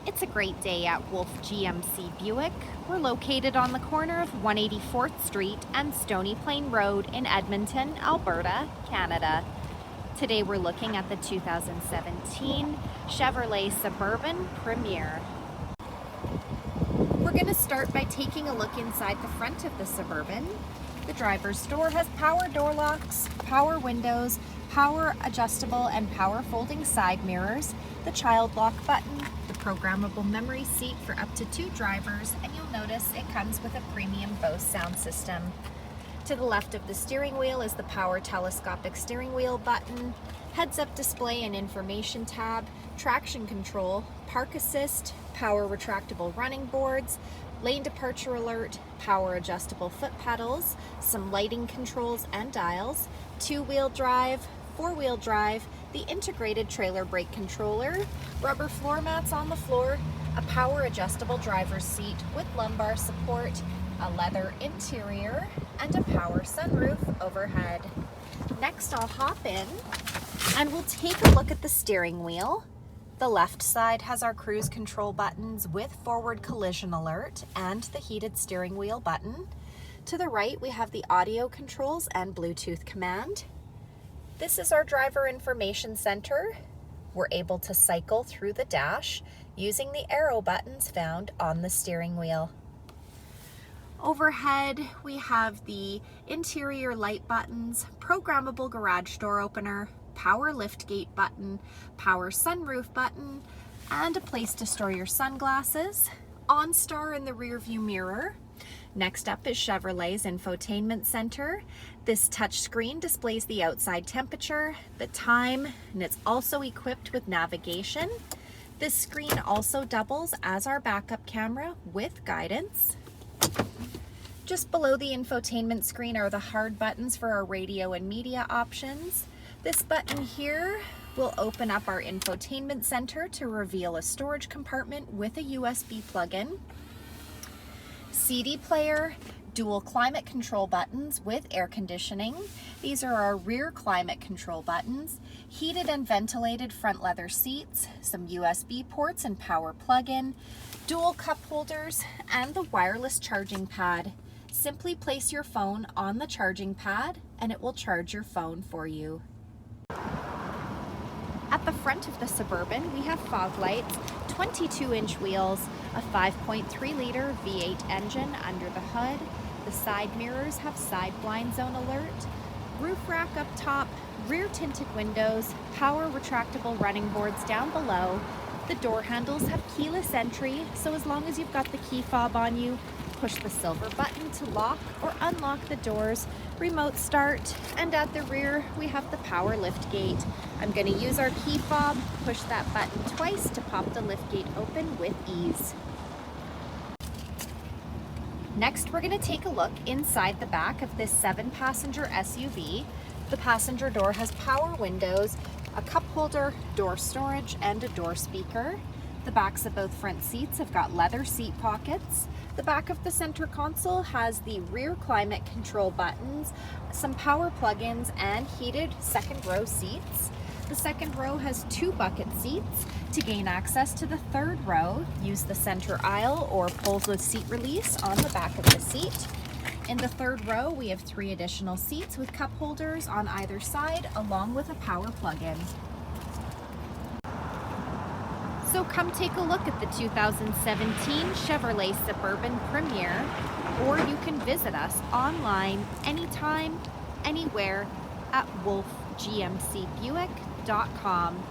It's a great day at Wolfe GMC Buick. We're located on the corner of 184th Street and Stony Plain Road in Edmonton, Alberta, Canada. Today we're looking at the 2017 Chevrolet Suburban Premier. We're going to start by taking a look inside the front of the Suburban. The driver's door has power door locks, power windows, power adjustable and power folding side mirrors, the child lock button, the programmable memory seat for up to 2 drivers, and you'll notice it comes with a premium Bose sound system. To the left of the steering wheel is the power telescopic steering wheel button, heads-up display and information tab, traction control, park assist, power retractable running boards, lane departure alert, power adjustable foot pedals, some lighting controls and dials, 2-wheel drive, 4-wheel drive, the integrated trailer brake controller, rubber floor mats on the floor, a power adjustable driver's seat with lumbar support, a leather interior, and a power sunroof overhead. Next, I'll hop in and we'll take a look at the steering wheel. The left side has our cruise control buttons with forward collision alert and the heated steering wheel button. To the right, we have the audio controls and Bluetooth command. This is our driver information center. We're able to cycle through the dash using the arrow buttons found on the steering wheel. Overhead, we have the interior light buttons, programmable garage door opener, power liftgate button, power sunroof button, and a place to store your sunglasses, OnStar in the rear view mirror. Next up is Chevrolet's Infotainment Center. This touchscreen displays the outside temperature, the time, and it's also equipped with navigation. This screen also doubles as our backup camera with guidance. Just below the infotainment screen are the hard buttons for our radio and media options. This button here will open up our infotainment center to reveal a storage compartment with a USB plug-in. CD player, dual climate control buttons with air conditioning. These are our rear climate control buttons, heated and ventilated front leather seats, some USB ports and power plug-in, dual cup holders, and the wireless charging pad. Simply place your phone on the charging pad and it will charge your phone for you. At the front of the Suburban, we have fog lights, 22-inch wheels, a 5.3-liter V8 engine under the hood. The side mirrors have side blind zone alert, roof rack up top, rear tinted windows, power retractable running boards down below. The door handles have keyless entry, so as long as you've got the key fob on you, push the silver button to lock or unlock the doors, remote start, and at the rear we have the power lift gate. I'm going to use our key fob, push that button twice to pop the lift gate open with ease. Next, we're going to take a look inside the back of this 7-passenger SUV. The passenger door has power windows, a cup holder, door storage, and a door speaker. The backs of both front seats have got leather seat pockets. The back of the center console has the rear climate control buttons, some power plug-ins, and heated second row seats. The second row has 2 bucket seats. To gain access to the third row, use the center aisle or pull the seat release on the back of the seat. In the third row, we have 3 additional seats with cup holders on either side, along with a power plug-in. So come take a look at the 2017 Chevrolet Suburban Premier, or you can visit us online anytime, anywhere at wolfegmcbuick.com.